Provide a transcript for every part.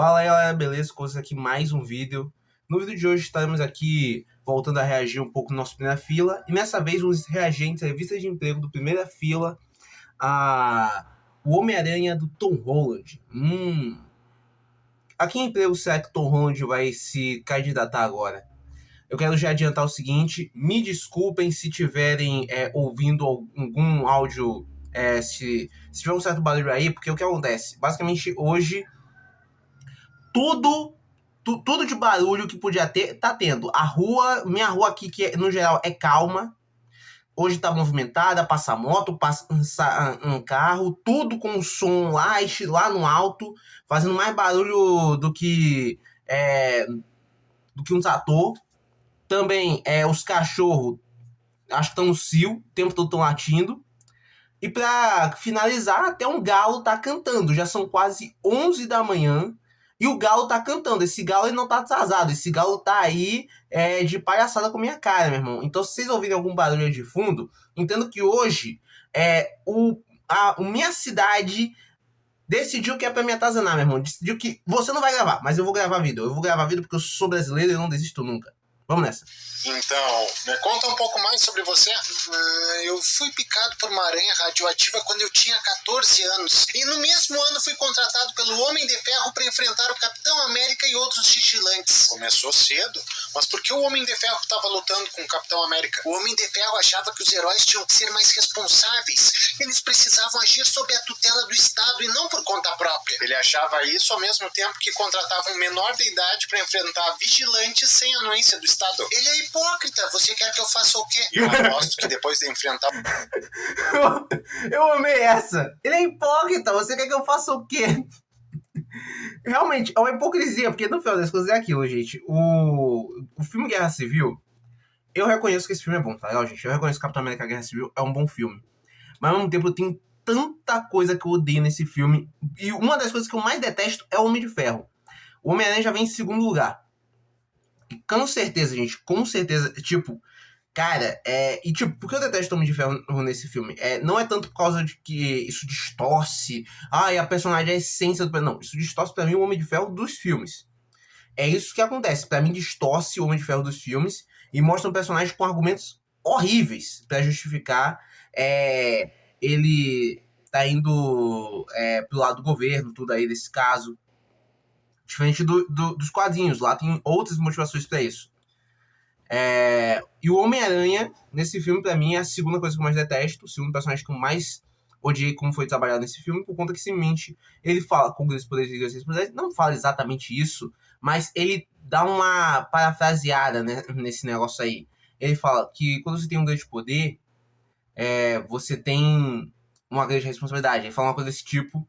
Fala aí galera, beleza? Com vocês aqui mais um vídeo. No vídeo de hoje estaremos aqui voltando a reagir um pouco no nosso Primeira Fila. E nessa vez vamos reagir à entrevista de emprego do Primeira Fila a o Homem-Aranha do Tom Holland. A que emprego será que Tom Holland vai se candidatar agora? Eu quero já adiantar o seguinte, me desculpem se tiverem ouvindo algum áudio, se tiver um certo barulho aí, porque o que acontece? Basicamente hoje tudo de barulho que podia ter, tá tendo. Minha rua aqui, que no geral é calma, hoje tá movimentada, passa moto, passa um carro, tudo com som lá no alto, fazendo mais barulho do que um trator. Também os cachorros, acho que estão no cio, o tempo todo estão latindo. E pra finalizar, até um galo tá cantando, já são quase 11 da manhã. E o galo tá cantando. Esse galo ele não tá atrasado. Esse galo tá aí de palhaçada com minha cara, meu irmão. Então, se vocês ouvirem algum barulho aí de fundo, entendo que hoje minha cidade decidiu que é pra me atazanar, meu irmão. Decidiu que você não vai gravar, mas eu vou gravar vídeo. Eu vou gravar vídeo porque eu sou brasileiro e eu não desisto nunca. Vamos nessa. Então, me conta um pouco mais sobre você. Eu fui picado por uma aranha radioativa quando eu tinha 14 anos. E no mesmo ano fui contratado pelo Homem de Ferro para enfrentar o Capitão América e outros vigilantes. Começou cedo, mas por que o Homem de Ferro estava lutando com o Capitão América? O Homem de Ferro achava que os heróis tinham que ser mais responsáveis. Eles precisavam agir sob a tutela do Estado e não por conta própria. Ele achava isso ao mesmo tempo que contratava um menor de idade para enfrentar vigilantes sem anuência do Estado. Ele é hipócrita. Você quer que eu faça o quê? Eu aposto que depois de enfrentar... Eu amei essa. Ele é hipócrita. Você quer que eu faça o quê? Realmente, é uma hipocrisia, porque no final das coisas é aquilo, gente. O filme Guerra Civil, eu reconheço que esse filme é bom, tá legal, gente? Eu reconheço que Capitão América Guerra Civil é um bom filme. Mas ao mesmo tempo tem tanta coisa que eu odeio nesse filme. E uma das coisas que eu mais detesto é o Homem de Ferro. O Homem-Aranha já vem em segundo lugar. E com certeza, gente, com certeza, tipo, cara, e tipo, por que eu detesto o Homem de Ferro nesse filme? Não é tanto por causa de que isso distorce, e a personagem é a essência do... Não, isso distorce pra mim o Homem de Ferro dos filmes. É isso que acontece, pra mim distorce o Homem de Ferro dos filmes e mostra um personagem com argumentos horríveis pra justificar ele tá indo pro lado do governo, tudo aí desse caso. Diferente dos quadrinhos, lá tem outras motivações pra isso. E o Homem-Aranha, nesse filme, pra mim, é a segunda coisa que eu mais detesto. O segundo personagem que eu mais odiei como foi trabalhado nesse filme, por conta que, simplesmente, ele fala com grandes poderes e grandes responsabilidades. Não fala exatamente isso, mas ele dá uma parafraseada, né, nesse negócio aí. Ele fala que quando você tem um grande poder, você tem uma grande responsabilidade. Ele fala uma coisa desse tipo,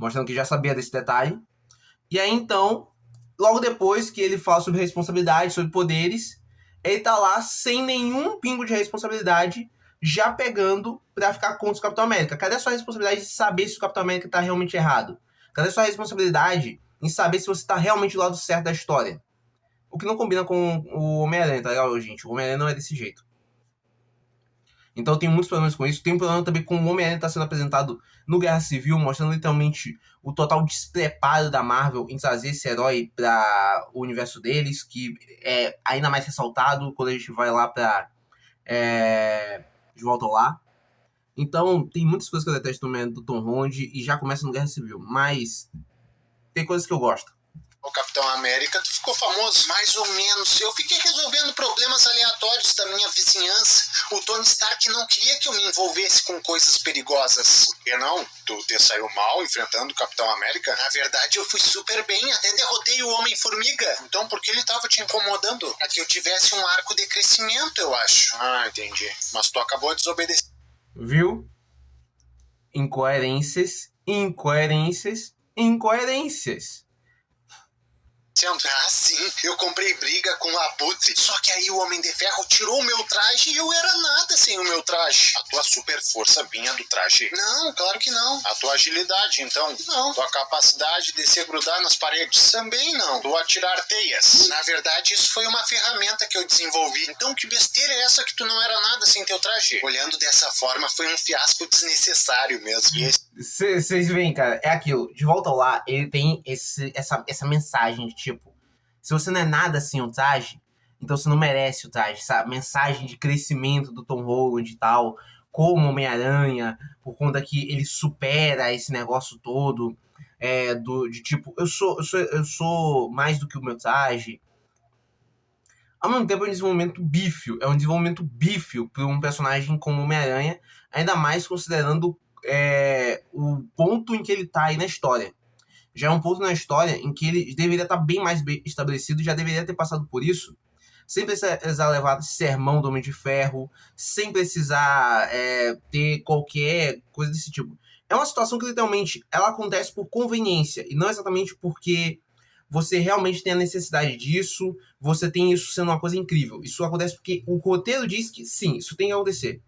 mostrando que já sabia desse detalhe. E aí, então, logo depois que ele fala sobre responsabilidade, sobre poderes, ele tá lá sem nenhum pingo de responsabilidade, já pegando pra ficar contra o Capitão América. Cadê a sua responsabilidade de saber se o Capitão América tá realmente errado? Cadê a sua responsabilidade em saber se você tá realmente do lado certo da história? O que não combina com o Homem-Aranha, tá legal, gente? O Homem-Aranha não é desse jeito. Então eu tenho muitos problemas com isso. Tem um problema também com o Homem-Aranha estar sendo apresentado no Guerra Civil, mostrando literalmente o total despreparo da Marvel em trazer esse herói para o universo deles, que é ainda mais ressaltado quando a gente vai lá para De Volta ao Lar. Então tem muitas coisas que eu detesto do Tom Holland e já começa no Guerra Civil, mas tem coisas que eu gosto. O Capitão América, tu ficou famoso? Mais ou menos. Eu fiquei resolvendo problemas aleatórios da minha vizinhança. O Tony Stark não queria que eu me envolvesse com coisas perigosas. Por que não? Tu te saiu mal enfrentando o Capitão América? Na verdade, eu fui super bem. Até derrotei o Homem-Formiga. Então por que ele tava te incomodando? Pra que eu tivesse um arco de crescimento, eu acho. Entendi. Mas tu acabou desobedecendo. Viu? Incoerências, incoerências, incoerências. Sim, eu comprei briga com o Abutre. Só que aí o Homem de Ferro tirou o meu traje e eu era nada sem o meu traje. A tua super força vinha do traje? Não, claro que não. A tua agilidade, então? Não. Tua capacidade de se grudar nas paredes? Também não. Tu atirar teias? Na verdade, isso foi uma ferramenta que eu desenvolvi. Então que besteira é essa que tu não era nada sem teu traje? Olhando dessa forma, foi um fiasco desnecessário mesmo. E esse Vocês veem, cara, é aquilo. De volta ao lar, ele tem essa mensagem de tipo: se você não é nada sem o traje, então você não merece o traje. Essa mensagem de crescimento do Tom Holland e tal, como Homem-Aranha, por conta que ele supera esse negócio todo. De tipo, eu sou mais do que o meu traje. Ao mesmo tempo, é um desenvolvimento bífio para um personagem como Homem-Aranha, ainda mais considerando o ponto em que ele tá aí na história. Já é um ponto na história em que ele deveria estar bem estabelecido, já deveria ter passado por isso, sem precisar levar sermão do Homem de Ferro, sem precisar ter qualquer coisa desse tipo. É uma situação que, literalmente, ela acontece por conveniência, e não exatamente porque você realmente tem a necessidade disso, você tem isso sendo uma coisa incrível. Isso acontece porque o roteiro diz que, sim, isso tem que acontecer.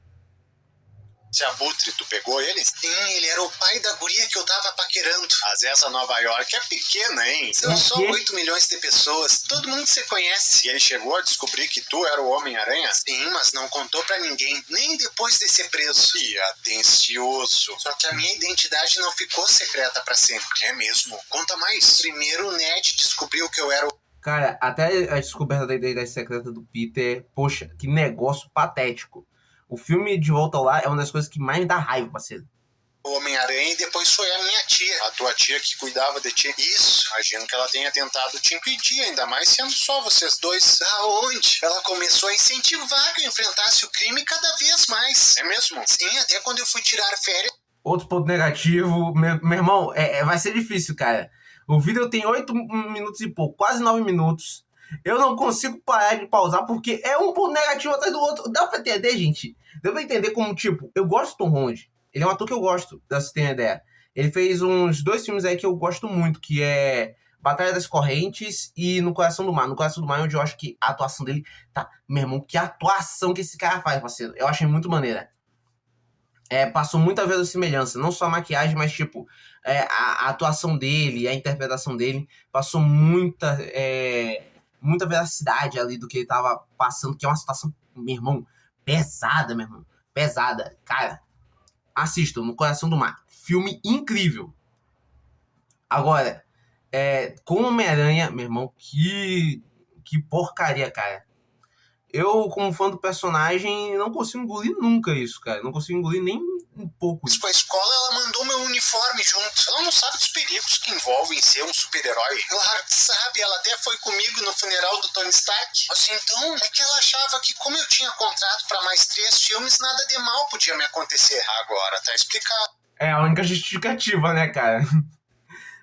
Esse Abutre, tu pegou ele? Sim, ele era o pai da guria que eu tava paquerando. Mas essa Nova York é pequena, hein? São só 8 milhões de pessoas. Todo mundo se conhece. E ele chegou a descobrir que tu era o Homem-Aranha? Sim, mas não contou pra ninguém. Nem depois de ser preso. Que atencioso. Só que a minha identidade não ficou secreta pra sempre. É mesmo? Conta mais. Primeiro o Ned descobriu que eu era o... Cara, até a descoberta da identidade secreta do Peter, poxa, que negócio patético. O filme De Volta ao Lar é uma das coisas que mais me dá raiva, parceiro. O Homem-Aranha e depois foi a minha tia. A tua tia que cuidava de ti. Isso. Imagino que ela tenha tentado te impedir, ainda mais sendo só vocês dois. Aonde? Ela começou a incentivar que eu enfrentasse o crime cada vez mais. É mesmo? Sim, até quando eu fui tirar férias. Outro ponto negativo, meu irmão, vai ser difícil, cara. O vídeo tem 8 minutos e pouco, quase 9 minutos. Eu não consigo parar de pausar porque é um ponto negativo atrás do outro. Dá pra entender, gente? Dá pra entender como, tipo, eu gosto do Tom Holland. Ele é um ator que eu gosto, pra você ter uma ideia. Ele fez uns 2 filmes aí que eu gosto muito, que é Batalha das Correntes e No Coração do Mar. No Coração do Mar, onde eu acho que a atuação dele tá... Meu irmão, que atuação que esse cara faz, parceiro. Eu achei muito maneira. Passou muita verossimilhança, não só a maquiagem, mas tipo, a atuação dele, a interpretação dele, passou muita veracidade ali do que ele tava passando, que é uma situação, meu irmão, pesada, meu irmão, pesada. Cara, assistam, No Coração do Mar, filme incrível. Agora, com Homem-Aranha, meu irmão, que porcaria, cara. Eu, como fã do personagem, não consigo engolir nunca isso, cara. Não consigo engolir nem um pouco isso. Pra escola, ela mandou meu uniforme junto. Ela não sabe dos perigos que envolvem ser um super-herói. Claro que sabe, ela até foi comigo no funeral do Tony Stark. Mas então, é que ela achava que como eu tinha contrato pra mais 3 filmes, nada de mal podia me acontecer. Agora tá explicado. É a única justificativa, né, cara?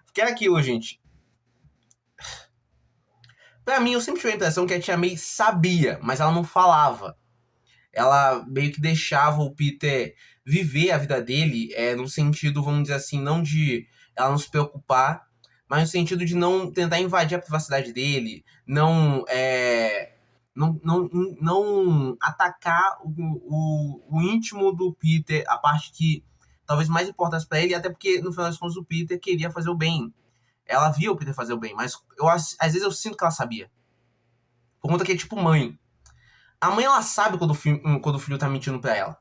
Porque é aquilo, gente. Pra mim, eu sempre tive a impressão que a Tia May sabia, mas ela não falava. Ela meio que deixava o Peter viver a vida dele, no sentido, vamos dizer assim, não de ela não se preocupar, mas no sentido de não tentar invadir a privacidade dele, não atacar o íntimo do Peter, a parte que talvez mais importante pra ele, até porque, no final das contas, o Peter queria fazer o bem. Ela via o Peter fazer o bem, mas às vezes eu sinto que ela sabia. Por conta que é tipo mãe. A mãe, ela sabe quando o filho tá mentindo pra ela.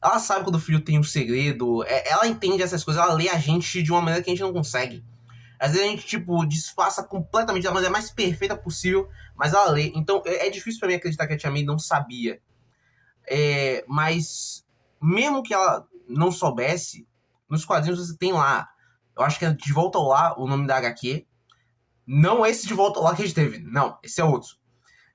Ela sabe quando o filho tem um segredo. Ela entende essas coisas. Ela lê a gente de uma maneira que a gente não consegue. Às vezes a gente, tipo, disfarça completamente da maneira mais perfeita possível, mas ela lê. Então é difícil pra mim acreditar que a Tia May não sabia. Mas mesmo que ela não soubesse, nos quadrinhos você tem lá. Eu acho que é De Volta ao Lar, o nome da HQ. Não esse De Volta ao Lar que a gente teve. Não, esse é outro.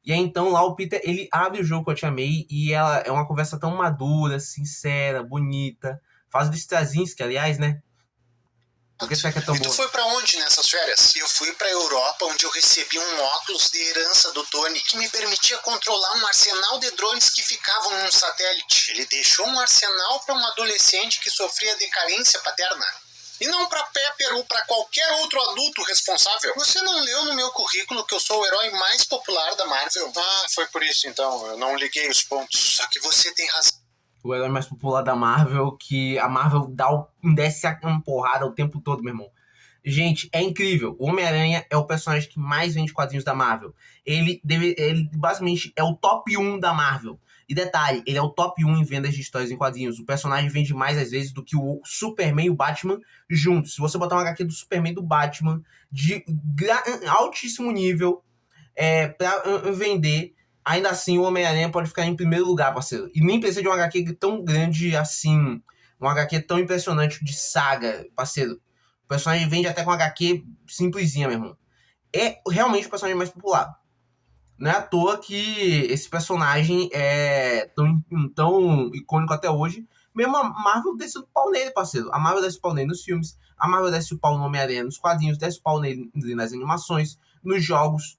E aí, então, lá o Peter, ele abre o jogo com a Tia May e ela é uma conversa tão madura, sincera, bonita. Faz do Straczynski, aliás, né? Por que será que é tão boa? E tu boa? foi pra onde nessas férias? Eu fui pra Europa, onde eu recebi um óculos de herança do Tony, que me permitia controlar um arsenal de drones que ficavam num satélite. Ele deixou um arsenal pra um adolescente que sofria de carência paterna. E não pra Pepper ou pra qualquer outro adulto responsável. Você não leu no meu currículo que eu sou o herói mais popular da Marvel? Ah, foi por isso então. Eu não liguei os pontos. Só que você tem razão. O herói mais popular da Marvel, que a Marvel desce uma porrada o tempo todo, meu irmão. Gente, é incrível. O Homem-Aranha é o personagem que mais vende quadrinhos da Marvel. Ele basicamente é o top 1 da Marvel. E detalhe, ele é o top 1 em vendas de histórias em quadrinhos. O personagem vende mais às vezes do que o Superman e o Batman juntos. Se você botar uma HQ do Superman e do Batman de altíssimo nível pra vender, ainda assim o Homem-Aranha pode ficar em primeiro lugar, parceiro. E nem precisa de uma HQ tão grande assim, uma HQ tão impressionante de saga, parceiro. O personagem vende até com HQ simplesinha, meu irmão. É realmente o personagem mais popular. Não é à toa que esse personagem é tão icônico até hoje. Mesmo a Marvel desce o pau nele, parceiro. A Marvel desce o pau nele nos filmes. A Marvel desce o pau no Homem-Aranha nos quadrinhos. Desce o pau nele nas animações, nos jogos.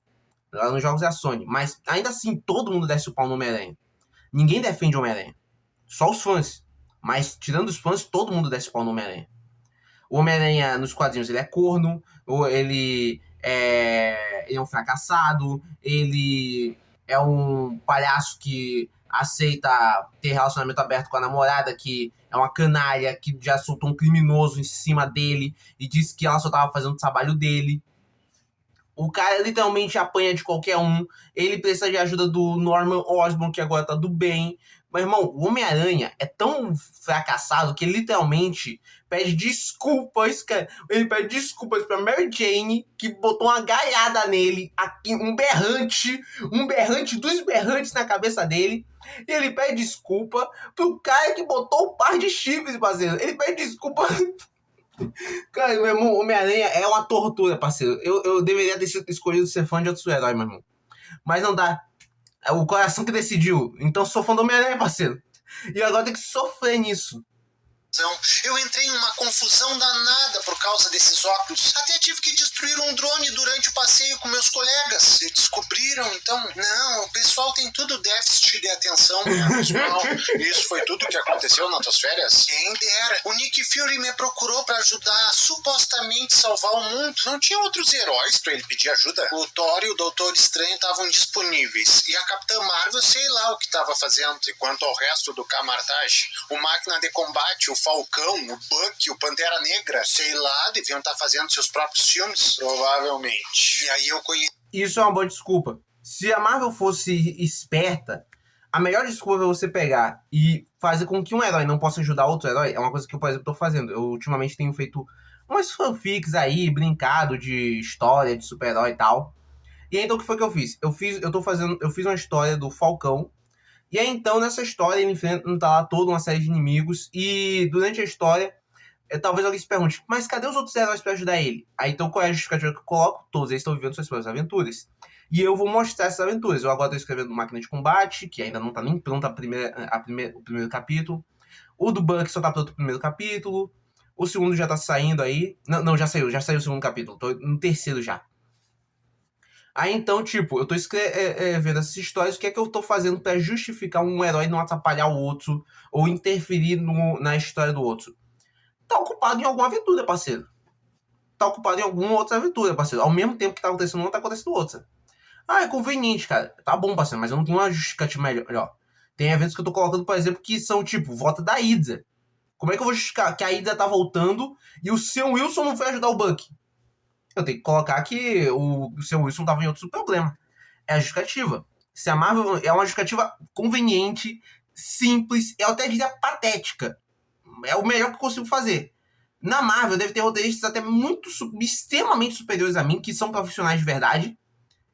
Lá nos jogos é a Sony. Mas ainda assim, todo mundo desce o pau no Homem-Aranha. Ninguém defende o Homem-Aranha. Só os fãs. Mas tirando os fãs, todo mundo desce o pau no Homem-Aranha. O Homem-Aranha nos quadrinhos ele é corno, ou ele é um fracassado, ele é um palhaço que aceita ter relacionamento aberto com a namorada, que é uma canalha, que já soltou um criminoso em cima dele e disse que ela só tava fazendo o trabalho dele. O cara literalmente apanha de qualquer um. Ele precisa de ajuda do Norman Osborn, que agora tá do bem. Mas, irmão, o Homem-Aranha é tão fracassado que ele literalmente pede desculpas, cara. Ele pede desculpas pra Mary Jane, que botou uma gaiada nele, aqui, um berrante dos berrantes na cabeça dele. E ele pede desculpa pro cara que botou o par de chifres, parceiro. Ele pede desculpa. Cara, meu irmão, Homem-Aranha é uma tortura, parceiro. Eu deveria ter escolhido ser fã de outro herói, meu irmão. Mas não dá. É o coração que decidiu. Então sou fã do Homem-Aranha, parceiro. E agora tem que sofrer nisso. Eu entrei em uma confusão danada por causa desses óculos. Até tive que destruir um drone durante o passeio com meus colegas. Se descobriram, então... Não, o pessoal tem tudo déficit de atenção. Isso foi tudo que aconteceu nas tuas férias? Quem dera. O Nick Fury me procurou pra ajudar a supostamente salvar o mundo. Não tinha outros heróis pra ele pedir ajuda. O Thor e o Doutor Estranho estavam disponíveis. E a Capitã Marvel, sei lá o que estava fazendo. E quanto ao resto do Camartage, o Máquina de Combate, o Falcão, o Buck, o Pantera Negra, sei lá, deviam estar fazendo seus próprios filmes, provavelmente. E aí eu conheci... Isso é uma boa desculpa. Se a Marvel fosse esperta, a melhor desculpa é você pegar e fazer com que um herói não possa ajudar outro herói é uma coisa que eu, por exemplo, tô fazendo. Eu ultimamente tenho feito umas fanfics aí, brincado de história, de super-herói e tal. E aí, então, o que foi que eu fiz? Eu fiz uma história do Falcão. E aí, então, nessa história, ele enfrenta lá toda uma série de inimigos. E durante a história, talvez alguém se pergunte, mas cadê os outros heróis pra ajudar ele? Aí, então, qual é a justificativa que eu coloco? Todos eles estão vivendo suas próprias aventuras. E eu vou mostrar essas aventuras. Eu agora estou escrevendo Máquina de Combate, que ainda não tá nem pronta o primeiro capítulo. O do Buck só tá pronto o primeiro capítulo. O segundo já tá saindo aí. Não, já saiu o segundo capítulo. Tô no terceiro já. Aí então, tipo, eu tô vendo essas histórias, o que é que eu tô fazendo pra justificar um herói não atrapalhar o outro ou interferir na história do outro? Tá ocupado em alguma aventura, parceiro. Tá ocupado em alguma outra aventura, parceiro. Ao mesmo tempo que tá acontecendo uma, tá acontecendo outra. Ah, é conveniente, cara. Tá bom, parceiro, mas eu não tenho uma justificativa melhor. Tem eventos que eu tô colocando, por exemplo, que são, tipo, volta da Hydra. Como é que eu vou justificar que a Hydra tá voltando e o Sam Wilson não foi ajudar o Buck? Eu tenho que colocar que o Sam Wilson tava em outro problema. É a justificativa. Se a Marvel é uma justificativa conveniente, simples, eu até diria patética. É o melhor que eu consigo fazer. Na Marvel deve ter roteiristas até extremamente superiores a mim, que são profissionais de verdade,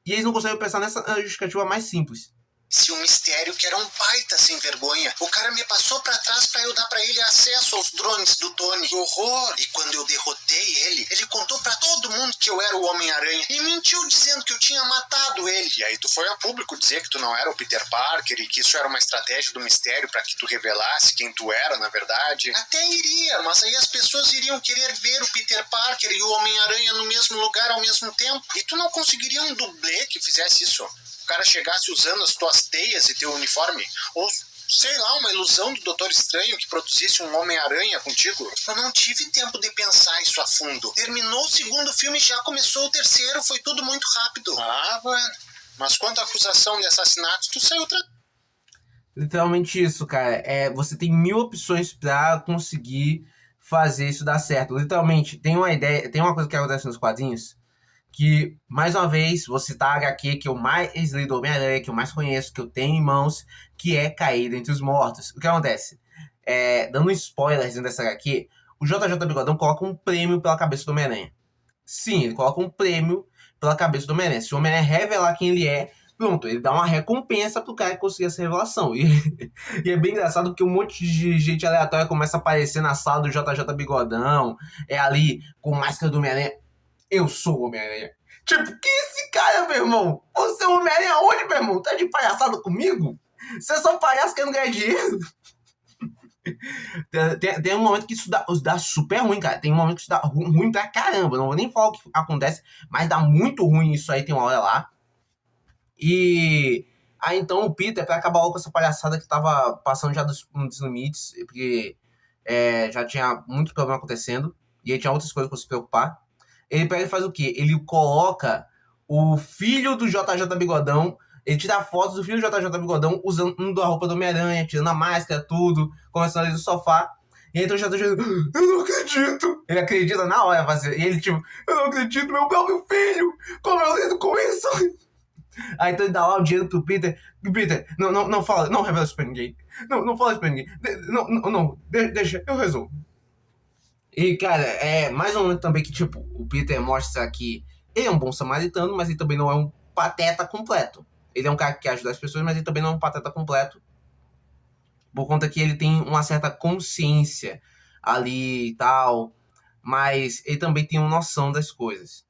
e eles não conseguem pensar nessa justificativa mais simples. Se um mistério que era um baita sem vergonha. O cara me passou pra trás pra eu dar pra ele acesso aos drones do Tony. Que horror! E quando eu derrotei ele contou pra todo mundo que eu era o Homem-Aranha e mentiu dizendo que eu tinha matado ele. E aí tu foi a público dizer que tu não era o Peter Parker e que isso era uma estratégia do mistério pra que tu revelasse quem tu era, na verdade. Até iria, mas aí as pessoas iriam querer ver o Peter Parker e o Homem-Aranha no mesmo lugar ao mesmo tempo. E tu não conseguiria um dublê que fizesse isso. O cara chegasse usando as tuas teias e teu uniforme, ou sei lá, uma ilusão do Doutor Estranho que produzisse um Homem-Aranha contigo. Eu não tive tempo de pensar isso a fundo. Terminou o segundo filme e já começou o terceiro, foi tudo muito rápido. Ah, mano, mas quanto à acusação de assassinato, tu saiu Literalmente isso, cara. Você tem 1000 opções pra conseguir fazer isso dar certo. Literalmente, tem uma ideia, tem uma coisa que acontece nos quadrinhos, que, mais uma vez, vou citar a HQ que eu mais li do Homem-Aranha, que eu mais conheço, que eu tenho em mãos, que é Caído Entre os Mortos. O que acontece? Dando um spoiler dessa HQ, o JJ Bigodão coloca um prêmio pela cabeça do Homem-Aranha. Sim, ele coloca um prêmio pela cabeça do Homem-Aranha. Se o Homem-Aranha revelar quem ele é, pronto, ele dá uma recompensa pro cara que conseguir essa revelação. E é bem engraçado porque um monte de gente aleatória começa a aparecer na sala do JJ Bigodão, ali com máscara do Homem-Aranha. Eu sou o Homem-Aranha. Tipo, que esse cara, meu irmão? Você é o Homem-Aranha onde, meu irmão? Tá de palhaçada comigo? Você é só um palhaço querendo ganhar dinheiro? Tem um momento que isso dá super ruim, cara. Tem um momento que isso dá ruim pra caramba. Não vou nem falar o que acontece, mas dá muito ruim isso aí, tem uma hora lá. E aí então o Peter, pra acabar logo com essa palhaçada que tava passando já dos limites, porque já tinha muito problema acontecendo, e aí tinha outras coisas pra se preocupar. Ele pega e faz o quê? Ele coloca o filho do JJ Bigodão, ele tira fotos do filho do JJ Bigodão usando a roupa do Homem-Aranha, tirando a máscara, tudo, conversando ali no sofá. E aí então o JJ, eu não acredito! Ele acredita na hora, fazer. E ele tipo, eu não acredito, meu próprio filho! Como eu lido com isso? Aí então ele dá lá o dinheiro pro Peter. Peter, não fala, não revela isso pra ninguém. Não fala isso pra ninguém. Deixa, eu resolvo. E, cara, mais um momento também que, tipo, o Peter mostra que ele é um bom samaritano, mas ele também não é um pateta completo. Ele é um cara que quer ajudar as pessoas, mas ele também não é um pateta completo. Por conta que ele tem uma certa consciência ali e tal, mas ele também tem uma noção das coisas.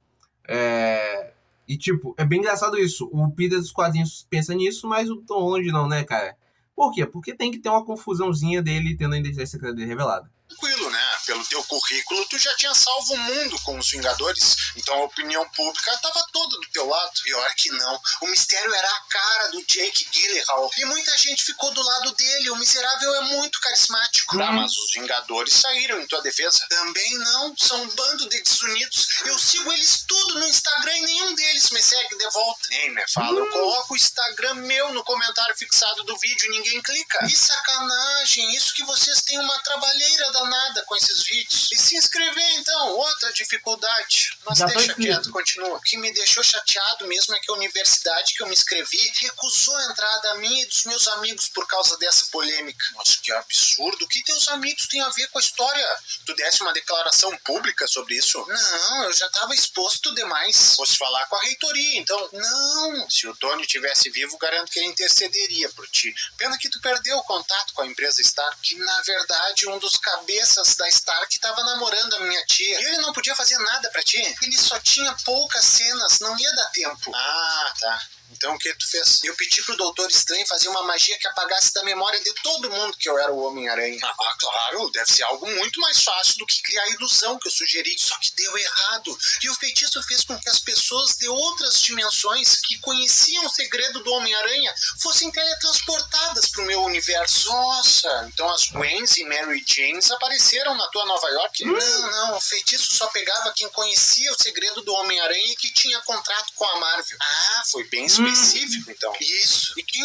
E, tipo, é bem engraçado isso. O Peter dos quadrinhos pensa nisso, mas o Tom Holland não, né, cara? Por quê? Porque tem que ter uma confusãozinha dele tendo a identidade secreta dele revelada. Tranquilo, né? Pelo teu currículo, tu já tinha salvo o mundo com os Vingadores, então a opinião pública tava toda do teu lado. Pior que não, o mistério era a cara do Jake Gyllenhaal, e muita gente ficou do lado dele. O miserável é muito carismático. Tá, mas os Vingadores saíram em tua defesa? Também não, são um bando de desunidos. Eu sigo eles tudo no Instagram e nenhum deles me segue de volta. Nem me fala, eu coloco o Instagram meu no comentário fixado do vídeo e ninguém clica. Que sacanagem, isso que vocês têm uma trabalheira danada com esses vídeos. E se inscrever, então, outra dificuldade. Mas já deixa quieto, continua. O que me deixou chateado mesmo é que a universidade que eu me inscrevi recusou a entrada minha e dos meus amigos por causa dessa polêmica. Mas que absurdo. O que teus amigos têm a ver com a história? Tu desse uma declaração pública sobre isso? Não, eu já estava exposto demais. Fosse falar com a reitoria, então. Não. Se o Tony tivesse vivo, garanto que ele intercederia por ti. Pena que tu perdeu o contato com a empresa Stark, que na verdade um dos cabeças da Stark estava namorando a minha tia. E ele não podia fazer nada pra ti. Ele só tinha poucas cenas, não ia dar tempo. Ah, tá. Então o que tu fez? Eu pedi pro Doutor Estranho fazer uma magia que apagasse da memória de todo mundo que eu era o Homem-Aranha. Ah, claro, deve ser algo muito mais fácil do que criar a ilusão que eu sugeri. Só que deu errado. E o feitiço fez com que as pessoas de outras dimensões que conheciam o segredo do Homem-Aranha fossem teletransportadas pro meu universo. Nossa, então as Gwens e Mary Janes apareceram na tua Nova York? Não, o feitiço só pegava quem conhecia o segredo do Homem-Aranha e que tinha contrato com a Marvel. Ah, foi bem específico, então. Isso. E quem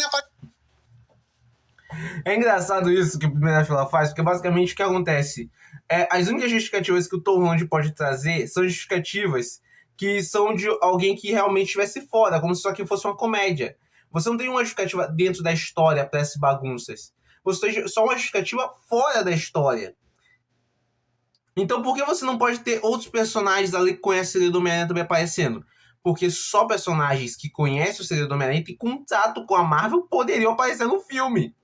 É engraçado isso que o Primeira Fila faz, porque basicamente o que acontece? As únicas justificativas que o Tom Holland pode trazer são justificativas que são de alguém que realmente estivesse fora, como se isso aqui fosse uma comédia. Você não tem uma justificativa dentro da história para essas bagunças. Você tem só uma justificativa fora da história. Então por que você não pode ter outros personagens ali que conhecem o segredo do Homem-Aranha também aparecendo? Porque só personagens que conhecem o segredo do Homem-Aranha e têm contato com a Marvel poderiam aparecer no filme.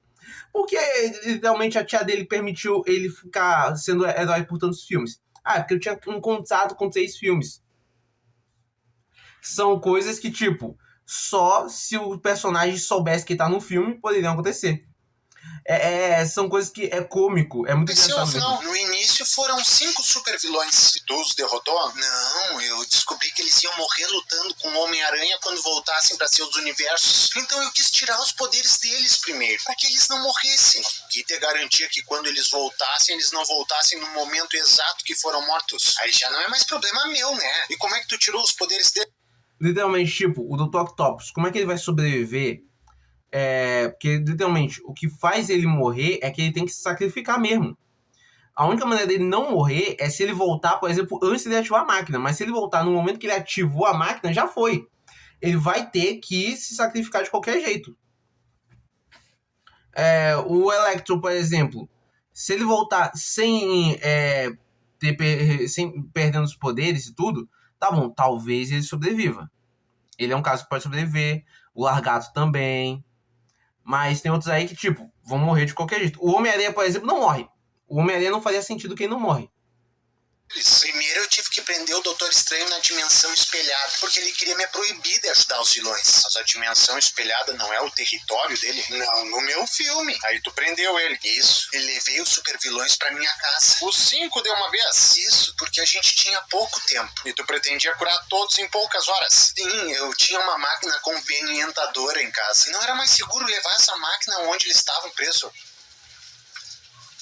Porque, literalmente, a tia dele permitiu ele ficar sendo herói por tantos filmes. Porque eu tinha um contato com 3 filmes. São coisas que, tipo, só se o personagem soubesse que tá no filme, poderiam acontecer. São coisas que é cômico, é muito engraçado. Não, no início foram 5 super vilões. E tu os derrotou? Não, eu descobri que eles iam morrer lutando com o Homem-Aranha quando voltassem para seus universos. Então eu quis tirar os poderes deles primeiro, para que eles não morressem. Que te garantia que quando eles não voltassem no momento exato que foram mortos. Aí já não é mais problema meu, né? E como é que tu tirou os poderes deles? Literalmente, tipo, o Dr. Octopus, como é que ele vai sobreviver? Porque, literalmente, o que faz ele morrer é que ele tem que se sacrificar mesmo. A única maneira dele não morrer é se ele voltar, por exemplo, antes de ativar a máquina. Mas se ele voltar no momento que ele ativou a máquina, já foi. Ele vai ter que se sacrificar de qualquer jeito. O Electro, por exemplo, se ele voltar sem perdendo os poderes e tudo, tá bom, talvez ele sobreviva. Ele é um caso que pode sobreviver. O Largato também. Mas tem outros aí que, tipo, vão morrer de qualquer jeito. O Homem-Aranha, por exemplo, não morre. O Homem-Aranha não faria sentido que ele não morre. Primeiro eu tive que prender o Doutor Estranho na dimensão espelhada, porque ele queria me proibir de ajudar os vilões. Mas a dimensão espelhada não é o território dele? Não, no meu filme. Aí tu prendeu ele. Isso. Ele levei os supervilões pra minha casa. Os 5 de uma vez? Isso, porque a gente tinha pouco tempo. E tu pretendia curar todos em poucas horas? Sim, eu tinha uma máquina convenientadora em casa. Não era mais seguro levar essa máquina onde eles estavam presos?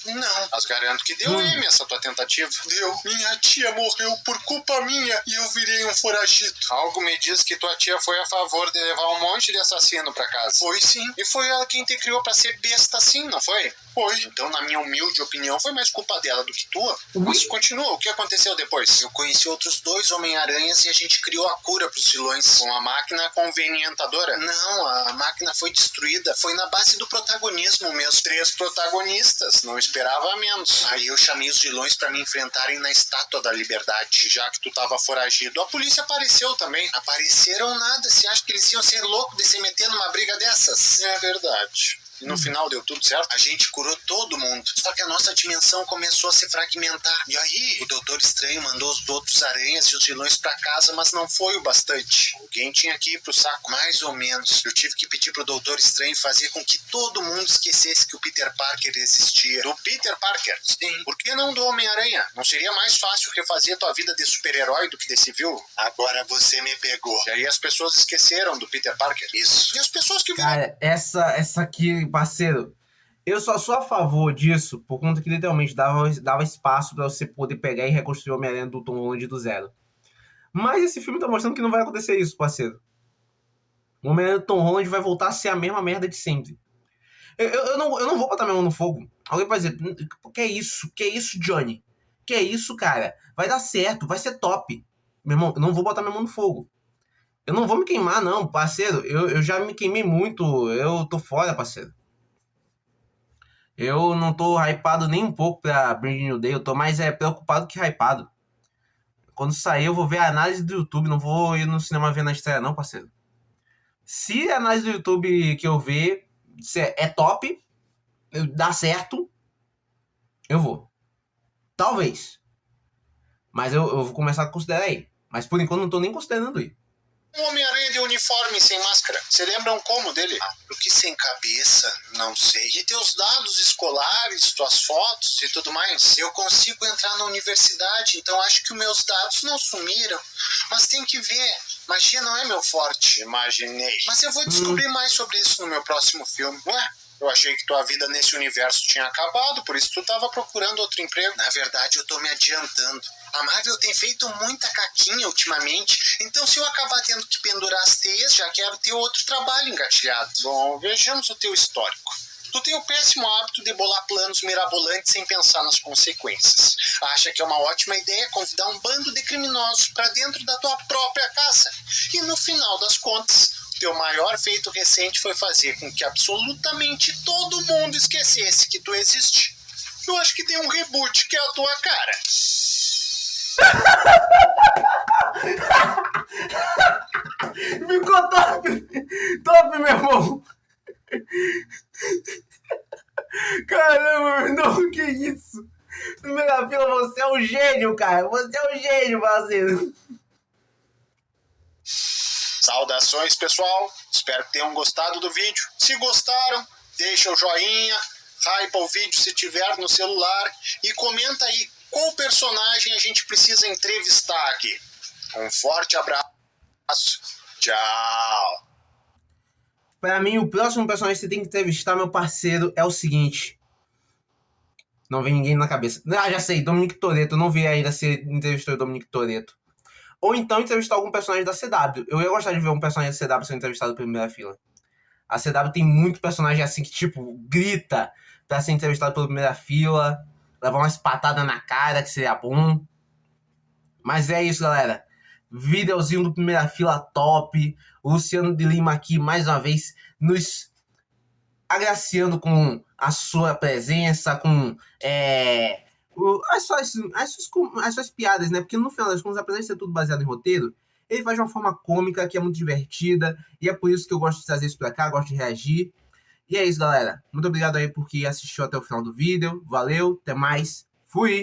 Não. Mas garanto que deu M essa tua tentativa. Deu. Minha tia morreu por culpa minha e eu virei um foragido. Algo me diz que tua tia foi a favor de levar um monte de assassino pra casa. Foi sim. E foi ela quem te criou pra ser besta assim, não foi? Foi. Então, na minha humilde opinião, foi mais culpa dela do que tua. Mas continua, o que aconteceu depois? Eu conheci outros 2 Homem-Aranhas e a gente criou a cura pros vilões. Com a máquina convenientadora? Não, a máquina foi destruída. Foi na base do protagonismo mesmo. 3 protagonistas, não esperava menos. Aí eu chamei os vilões pra me enfrentarem na Estátua da Liberdade. Já que tu tava foragido, a polícia apareceu também. Apareceram nada, você acha que eles iam ser loucos de se meter numa briga dessas? É verdade. E no final deu tudo certo. A gente curou todo mundo. Só que a nossa dimensão começou a se fragmentar. E aí, o Doutor Estranho mandou os outros aranhas e os vilões pra casa, mas não foi o bastante. Alguém tinha que ir pro saco. Mais ou menos. Eu tive que pedir pro Doutor Estranho fazer com que todo mundo esquecesse que o Peter Parker existia. Do Peter Parker? Sim. Por que não do Homem-Aranha? Não seria mais fácil refazer tua vida de super-herói do que de civil? Agora você me pegou. E aí as pessoas esqueceram do Peter Parker? Isso. E as pessoas que... Cara, essa aqui, parceiro, eu só sou a favor disso por conta que literalmente dava espaço pra você poder pegar e reconstruir o Homem-Aranha do Tom Holland do zero. Mas esse filme tá mostrando que não vai acontecer isso, parceiro. O Homem-Aranha do Tom Holland vai voltar a ser a mesma merda de sempre. Eu não vou botar minha mão no fogo. Alguém pode dizer, que é isso? Que é isso, Johnny? Que é isso, cara? Vai dar certo, vai ser top. Meu irmão, eu não vou botar minha mão no fogo. Eu não vou me queimar, não, parceiro. Eu já me queimei muito. Eu tô fora, parceiro. Eu não tô hypado nem um pouco pra Brand New Day. Eu tô mais preocupado que hypado. Quando sair, eu vou ver a análise do YouTube. Não vou ir no cinema ver na estreia, não, parceiro. Se a análise do YouTube que eu ver é top, dá certo, eu vou. Talvez. Mas eu vou começar a considerar aí. Mas por enquanto não tô nem considerando ir. Um Homem-Aranha de uniforme sem máscara. Você lembram como dele? O que sem cabeça? Não sei. E teus dados escolares, tuas fotos e tudo mais? Eu consigo entrar na universidade, então acho que os meus dados não sumiram. Mas tem que ver. Magia não é meu forte. Imaginei. Mas eu vou descobrir mais sobre isso no meu próximo filme. Ué? Eu achei que tua vida nesse universo tinha acabado, por isso tu tava procurando outro emprego. Na verdade, eu tô me adiantando. A Marvel tem feito muita caquinha ultimamente, então se eu acabar tendo que pendurar as teias, já quero ter outro trabalho engatilhado. Bom, vejamos o teu histórico. Tu tem o péssimo hábito de bolar planos mirabolantes sem pensar nas consequências. Acha que é uma ótima ideia convidar um bando de criminosos pra dentro da tua própria casa. E no final das contas, teu maior feito recente foi fazer com que absolutamente todo mundo esquecesse que tu existe. Eu acho que tem um reboot que é a tua cara. Ficou top! Top, meu irmão! Caramba, não, que isso? Primeira fila, você é um gênio, cara! Você é um gênio, parceiro! Saudações, pessoal. Espero que tenham gostado do vídeo. Se gostaram, deixa o joinha, hypa o vídeo se tiver no celular e comenta aí qual personagem a gente precisa entrevistar aqui. Um forte abraço. Tchau. Pra mim, o próximo personagem que você tem que entrevistar, meu parceiro, é o seguinte. Não vem ninguém na cabeça. Ah, já sei, Dominic Toretto. Eu não vi ainda se entrevistou o Dominic Toretto. Ou então entrevistar algum personagem da CW. Eu ia gostar de ver um personagem da CW sendo entrevistado pela primeira fila. A CW tem muito personagem assim que, tipo, grita pra ser entrevistado pela primeira fila. levar umas patadas na cara, que seria bom. Mas é isso, galera. Videozinho do Primeira Fila top. O Luciano de Lima aqui, mais uma vez, nos agraciando com a sua presença, com as suas piadas, né? Porque no final das contas, apesar de ser tudo baseado em roteiro, ele faz de uma forma cômica, que é muito divertida. E é por isso que eu gosto de trazer isso pra cá, gosto de reagir. E é isso, galera. Muito obrigado aí por quem assistiu até o final do vídeo. Valeu, até mais. Fui!